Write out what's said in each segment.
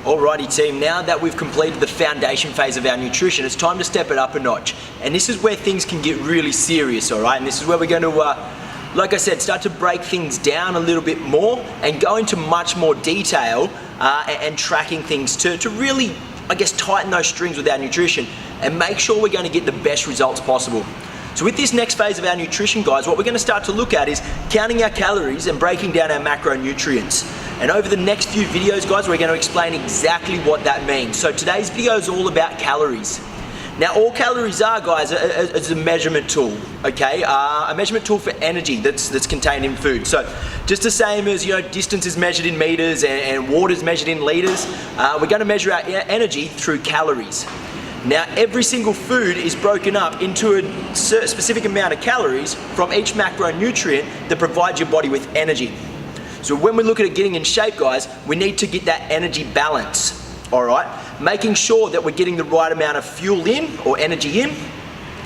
Alrighty team, now that we've completed the foundation phase of our nutrition, it's time to step it up a notch. And this is where things can get really serious, alright? And this is where we're going to, like I said, start to break things down a little bit more and go into much more detail and tracking things to really, I guess, tighten those strings with our nutrition and make sure we're going to get the best results possible. So with this next phase of our nutrition, guys, what we're going to start to look at is counting our calories and breaking down our macronutrients. And over the next few videos, guys, we're going to explain exactly what that means. So today's video is all about calories. Now, all calories are, guys, is a measurement tool, okay? A measurement tool for energy that's contained in food. So just the same as, you know, distance is measured in meters and water is measured in liters, we're going to measure our energy through calories. Now, every single food is broken up into a specific amount of calories from each macronutrient that provides your body with energy. So when we look at getting in shape, guys, we need to get that energy balance, all right? Making sure that we're getting the right amount of fuel in, or energy in,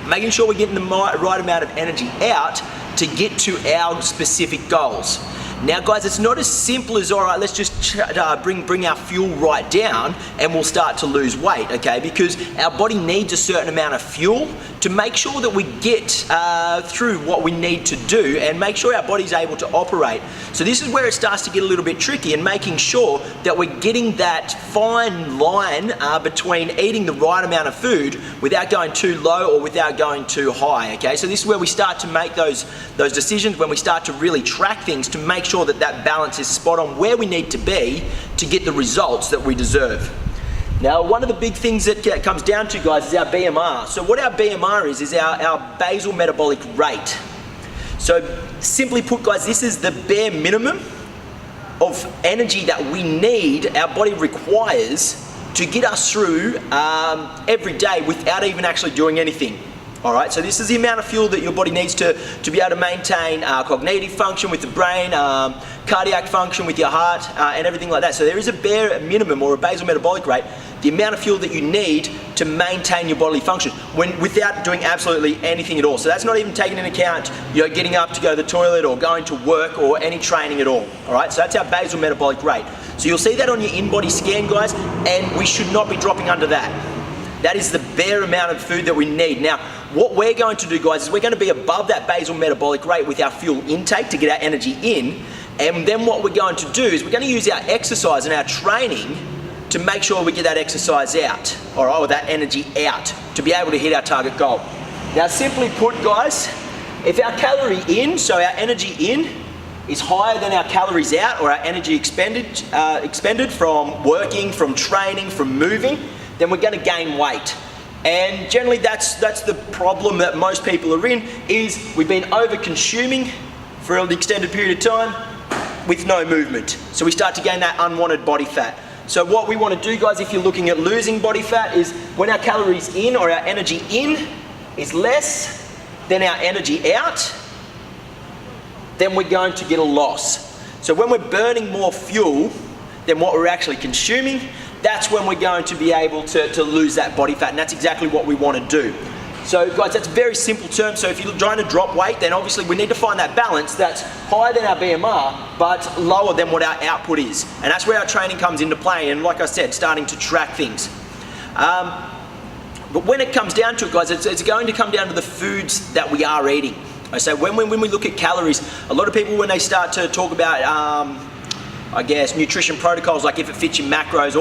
making sure we're getting the right amount of energy out to get to our specific goals. Now, guys, it's not as simple as, all right, let's just bring our fuel right down and we'll start to lose weight, okay? Because our body needs a certain amount of fuel to make sure that we get through what we need to do and make sure our body's able to operate. So this is where it starts to get a little bit tricky, and making sure that we're getting that fine line between eating the right amount of food without going too low or without going too high, okay? So this is where we start to make those decisions, when we start to really track things to make sure that that balance is spot on where we need to be to get the results that we deserve. Now, one of the big things that comes down to, guys, is our BMR. So what our BMR is our basal metabolic rate. So simply put, guys, this is the bare minimum of energy that we need, our body requires, to get us through every day without even actually doing anything. All right, so this is the amount of fuel that your body needs to be able to maintain cognitive function with the brain, cardiac function with your heart, and everything like that. So there is a bare minimum, or a basal metabolic rate, the amount of fuel that you need to maintain your bodily function without doing absolutely anything at all. So that's not even taking into account, you know, getting up to go to the toilet or going to work or any training at all. All right, so that's our basal metabolic rate. So you'll see that on your in-body scan, guys, and we should not be dropping under that. That is the bare amount of food that we need. Now, what we're going to do, guys, is we're going to be above that basal metabolic rate with our fuel intake to get our energy in. And then what we're going to do is we're going to use our exercise and our training to make sure we get that exercise out, all right, or that energy out to be able to hit our target goal. Now, simply put, guys, if our calorie in, so our energy in, is higher than our calories out, or our energy expended from working, from training, from moving, then we're going to gain weight. And generally that's the problem that most people are in, is we've been over consuming for an extended period of time with no movement. So we start to gain that unwanted body fat. So what we want to do, guys, if you're looking at losing body fat, is when our calories in, or our energy in, is less than our energy out, then we're going to get a loss. So when we're burning more fuel than what we're actually consuming, that's when we're going to be able to lose that body fat, and that's exactly what we want to do. So, guys, that's a very simple term. So if you're trying to drop weight, then obviously we need to find that balance that's higher than our BMR, but lower than what our output is. And that's where our training comes into play, and like I said, starting to track things. But when it comes down to it, guys, it's going to come down to the foods that we are eating. So when we look at calories, a lot of people, when they start to talk about, I guess, nutrition protocols, like if it fits your macros,